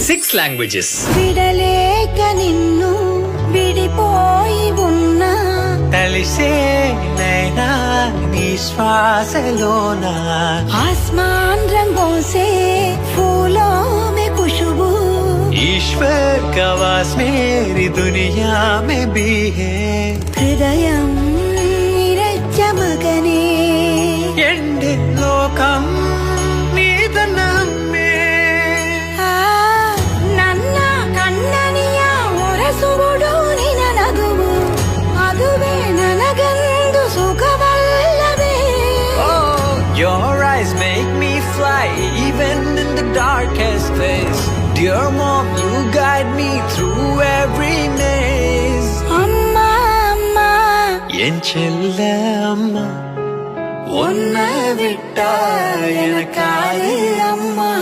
6 languages. విడలేక నిన్ను విడిపోయి ఉన్నా తలిసే నైనా నీ శ్వాసలోన आसमान रंगों से फूलों में खुशबू ईश्वर का वास मेरी दुनिया में भी है హృదయం నిరజ్జమగనే ఎండి లోకం నీదనమ్మే ನನ್ನ ಕಣ್ಣನಿಯ ಒರಸುವುದು ನಿನ ನಗುವು ಅದುವೇ ನನಗಂದು ಸುಖವಲ್ಲವೇ Your eyes make me fly even in the darkest place. Dear mom, you guide me through every maze. அம்மா அம்மா என் செல்ல அம்மா உன்னை விட்டா எனக்காது அம்மா